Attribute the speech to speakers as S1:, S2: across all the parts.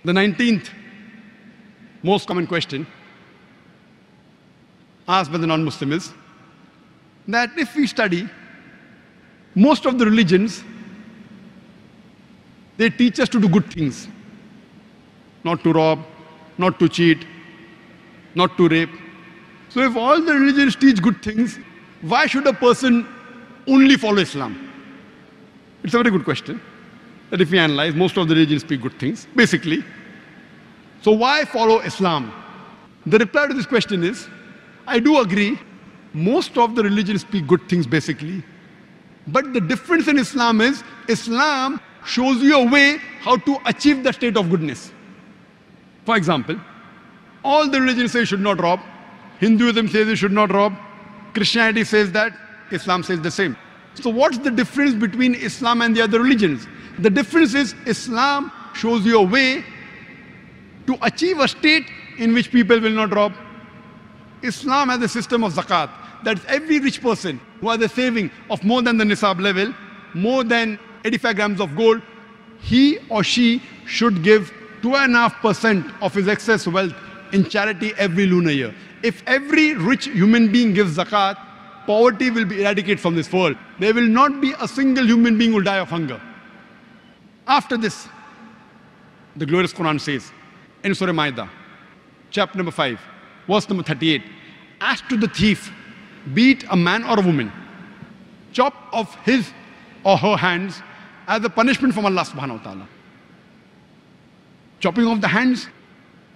S1: The 19th most common question asked by the non-Muslim is that if we study most of the religions, they teach us to do good things. Not to rob, not to cheat, not to rape. So if all the religions teach good things, why should a person only follow Islam? It's a very good question. That if we analyze, most of the religions speak good things, basically. So why follow Islam? The reply to this question is, I do agree, most of the religions speak good things basically. But the difference in Islam is, Islam shows you a way how to achieve the state of goodness. For example, all the religions say you should not rob. Hinduism says you should not rob. Christianity says that. Islam says the same. So what's the difference between Islam and the other religions? The difference is Islam shows you a way to achieve a state in which people will not rob. Islam has a system of zakat. That's every rich person who has a saving of more than the nisab level, more than 85 grams of gold, he or she should give 2.5% of his excess wealth in charity every lunar year. If every rich human being gives zakat, poverty will be eradicated from this world. There will not be a single human being who will die of hunger. After this, the glorious Quran says in Surah Ma'idah, chapter number 5, verse number 38, as to the thief, be it a man or a woman, chop off his or her hands as a punishment from Allah subhanahu wa ta'ala. Chopping off the hands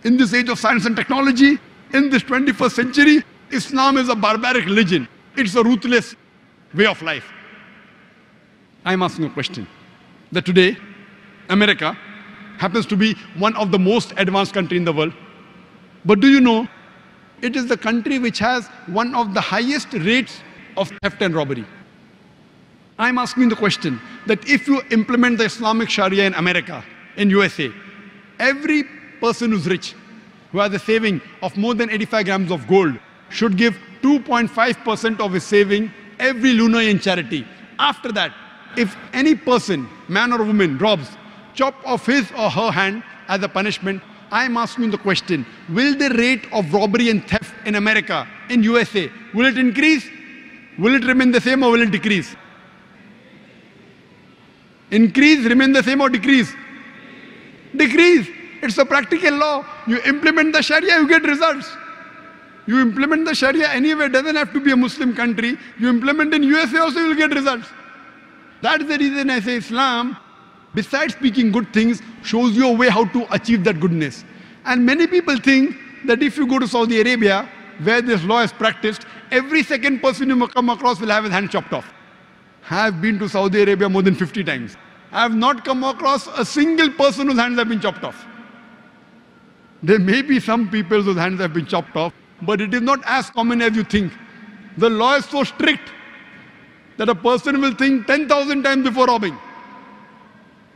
S1: in this age of science and technology, in this 21st century, Islam is a barbaric religion. It's a ruthless way of life. I'm asking a question. That today, America happens to be one of the most advanced countries in the world. But do you know, it is the country which has one of the highest rates of theft and robbery. I'm asking the question that if you implement the Islamic Sharia in America, in USA, every person who's rich, who has a saving of more than 85 grams of gold, should give 2.5% of his saving every lunar in charity. After that, if any person, man or woman, robs, chop off his or her hand as a punishment, I'm asking the question, will the rate of robbery and theft in America, in USA, will it increase? Will it remain the same or will it decrease? Increase, remain the same or decrease? Decrease. It's a practical law. You implement the Sharia, you get results. You implement the Sharia anywhere, it doesn't have to be a Muslim country. You implement in USA also, you will get results. That's the reason I say Islam, besides speaking good things, shows you a way how to achieve that goodness. And many people think that if you go to Saudi Arabia, where this law is practiced, every second person you come across will have his hand chopped off. I have been to Saudi Arabia more than 50 times. I have not come across a single person whose hands have been chopped off. There may be some people whose hands have been chopped off, but it is not as common as you think. The law is so strict that a person will think 10,000 times before robbing.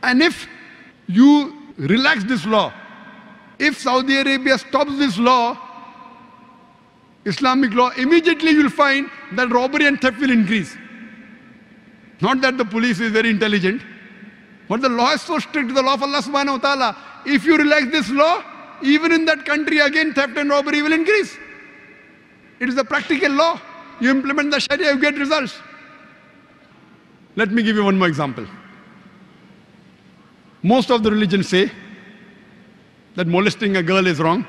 S1: And if you relax this law, if Saudi Arabia stops this law, Islamic law, immediately you'll find that robbery and theft will increase. Not that the police is very intelligent, but the law is so strict, the law of Allah subhanahu wa ta'ala. If you relax this law, even in that country again, theft and robbery will increase. It is a practical law. You implement the Sharia, you get results. Let me give you one more example. Most of the religions say that molesting a girl is wrong,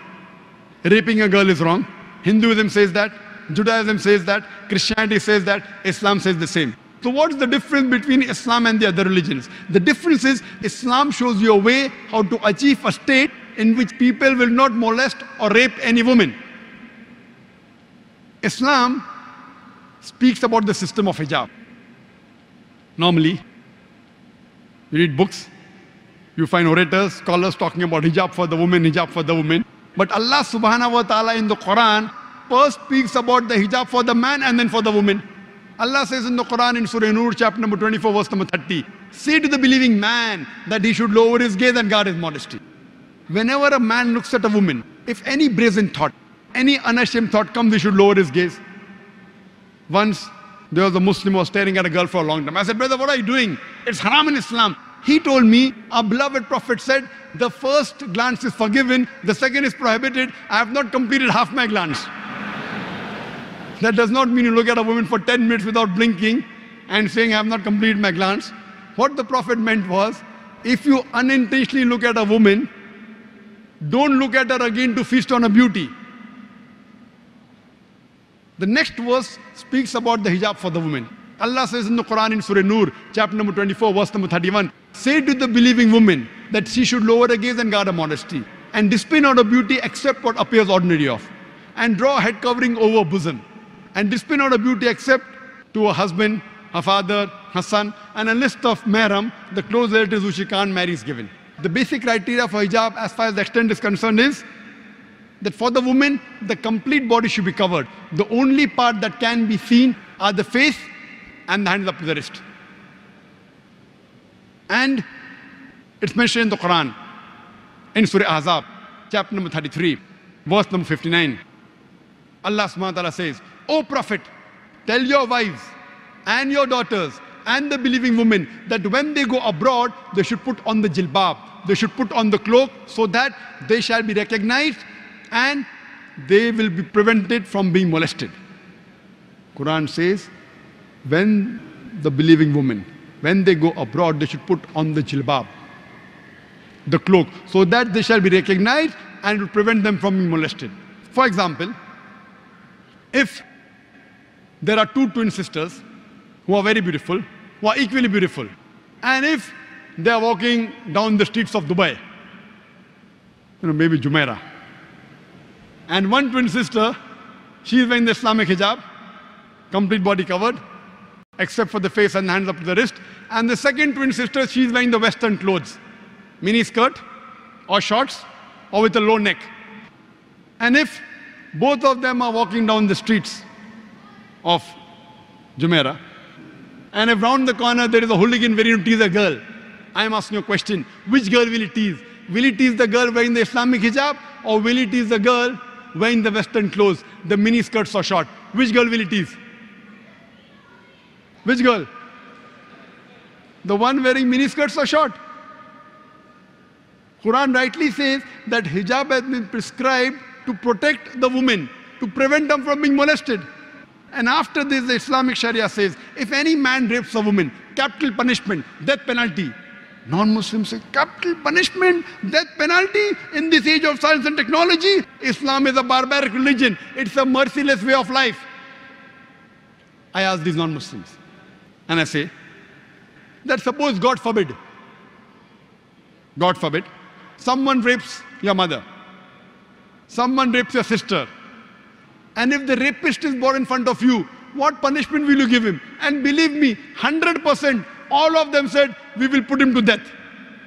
S1: raping a girl is wrong. Hinduism says that, Judaism says that, Christianity says that, Islam says the same. So what's the difference between Islam and the other religions? The difference is Islam shows you a way how to achieve a state in which people will not molest or rape any woman. Islam speaks about the system of hijab. Normally, you read books, you find orators, scholars talking about hijab for the woman, hijab for the woman. But Allah subhanahu wa ta'ala in the Quran first speaks about the hijab for the man and then for the woman. Allah says in the Quran in Surah Nur, chapter number 24, verse number 30, say to the believing man that he should lower his gaze and guard his modesty. Whenever a man looks at a woman, if any brazen thought, any unashamed thought comes, he should lower his gaze. Once there was a Muslim who was staring at a girl for a long time. I said, brother, what are you doing? It's haram in Islam. He told me, our beloved Prophet said, the first glance is forgiven, the second is prohibited. I have not completed half my glance. That does not mean you look at a woman for 10 minutes without blinking and saying, I have not completed my glance. What the Prophet meant was, if you unintentionally look at a woman, don't look at her again to feast on her beauty. The next verse speaks about the hijab for the woman. Allah says in the Quran in Surah Nur, chapter number 24, verse number 31, say to the believing woman that she should lower her gaze and guard her modesty, and display not her beauty except what appears ordinary of, and draw a head covering over her bosom, and display not her beauty except to her husband, her father, her son, and a list of mahram, the close relatives who she can't marry is given. The basic criteria for hijab as far as the extent is concerned is that for the woman, the complete body should be covered. The only part that can be seen are the face and the hands up to the wrist. And it's mentioned in the Quran, in Surah Ahzab, chapter number 33, verse number 59. Allah subhanahu wa ta'ala says, O Prophet, tell your wives and your daughters and the believing women that when they go abroad, they should put on the jilbab, they should put on the cloak, so that they shall be recognized and they will be prevented from being molested. Quran says, when the believing women, when they go abroad, they should put on the jilbab, the cloak, so that they shall be recognized and will prevent them from being molested. For example, if there are two twin sisters who are very beautiful, who are equally beautiful, and if they are walking down the streets of Dubai, maybe Jumeirah, and one twin sister, she is wearing the Islamic hijab, complete body covered, except for the face and hands up to the wrist, and the second twin sister, she is wearing the Western clothes, mini skirt or shorts or with a low neck. And if both of them are walking down the streets of Jumeirah, and if round the corner there is a hooligan waiting to tease a girl, I am asking you a question, which girl will he tease? Will he tease the girl wearing the Islamic hijab, or will he tease the girl wearing the Western clothes, the mini skirts or short? Which girl will he tease? Which girl? The one wearing mini skirts or short? Quran rightly says that hijab has been prescribed to protect the woman, to prevent them from being molested. And after this, the Islamic Sharia says, if any man rapes a woman, capital punishment, death penalty. Non-Muslims say, capital punishment, death penalty in this age of science and technology? Islam is a barbaric religion. It's a merciless way of life. I ask these non-Muslims, and I say, that suppose, God forbid, someone rapes your mother, someone rapes your sister, and if the rapist is brought in front of you, what punishment will you give him? And believe me, 100%, all of them said, we will put him to death.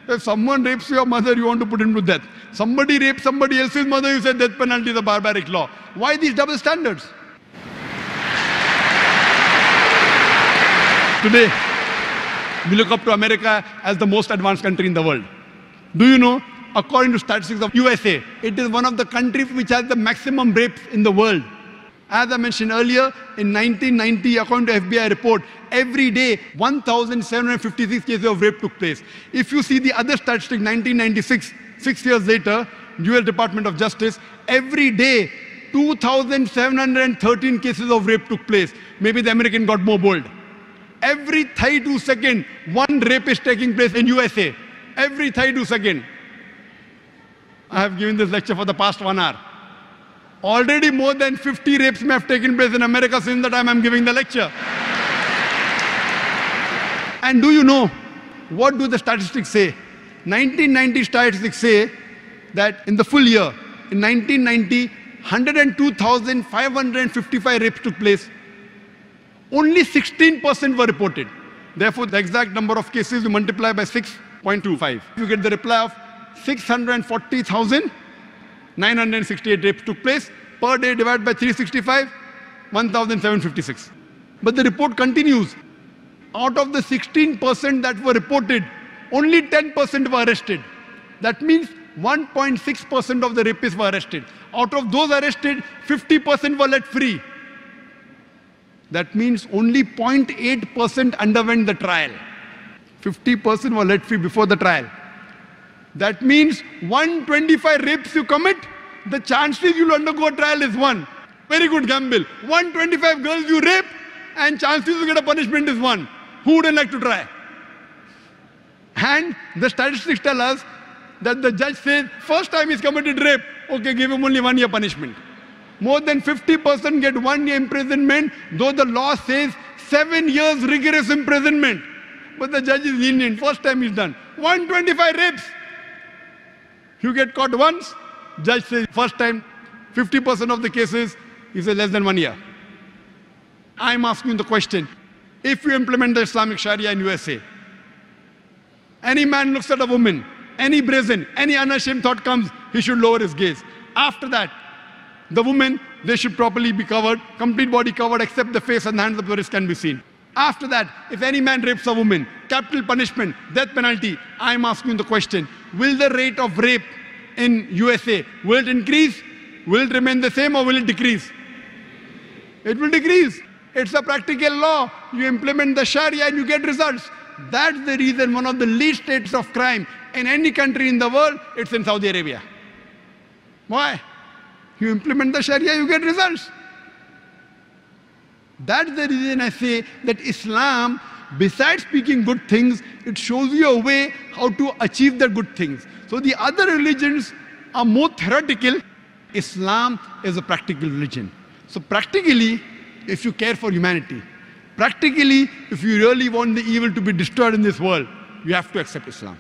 S1: If someone rapes your mother, you want to put him to death. Somebody rapes somebody else's mother, you say death penalty is a barbaric law. Why these double standards? Today, we look up to America as the most advanced country in the world. Do you know, according to statistics of USA, it is one of the countries which has the maximum rapes in the world. As I mentioned earlier, in 1990, according to FBI report, every day 1,756 cases of rape took place. If you see the other statistic, 1996, 6 years later, US Department of Justice, every day 2,713 cases of rape took place. Maybe the American got more bold. Every 32 seconds, one rape is taking place in USA. Every 32 seconds. I have given this lecture for the past 1 hour. Already more than 50 rapes may have taken place in America since the time I'm giving the lecture. And do you know, what do the statistics say? 1990 statistics say that in the full year, in 1990, 102,555 rapes took place. Only 16% were reported. Therefore, the exact number of cases you multiply by 6.25. You get the reply of 640,968 rapes took place. Per day divided by 365, 1,756. But the report continues. Out of the 16% that were reported, only 10% were arrested. That means 1.6% of the rapists were arrested. Out of those arrested, 50% were let free. That means only 0.8% underwent the trial. 50% were let free before the trial. That means 125 rapes you commit, the chances you'll undergo a trial is 1. Very good gamble. 125 girls you rape, and chances you get a punishment is 1. Who wouldn't like to try? And the statistics tell us that the judge says, first time he's committed rape, okay, give him only 1 year punishment. More than 50% get 1 year imprisonment, though the law says 7 years rigorous imprisonment. But the judge is lenient. First time he's done. 125 rapes. You get caught once, judge says first time, 50% of the cases, he says less than 1 year. I'm asking the question, if you implement the Islamic Sharia in USA, any man looks at a woman, any brazen, any unashamed thought comes, he should lower his gaze. After that, the woman, they should properly be covered, complete body covered, except the face and the hands of the wrist can be seen. After that, if any man rapes a woman, capital punishment, death penalty. I'm asking the question, will the rate of rape in USA, will it increase? Will it remain the same or will it decrease? It will decrease. It's a practical law. You implement the Sharia and you get results. That's the reason one of the least rates of crime in any country in the world, it's in Saudi Arabia. Why? You implement the Sharia, you get results. That's the reason I say that Islam, besides speaking good things, it shows you a way how to achieve the good things. So the other religions are more theoretical. Islam is a practical religion. So practically, if you care for humanity, practically, if you really want the evil to be destroyed in this world, you have to accept Islam.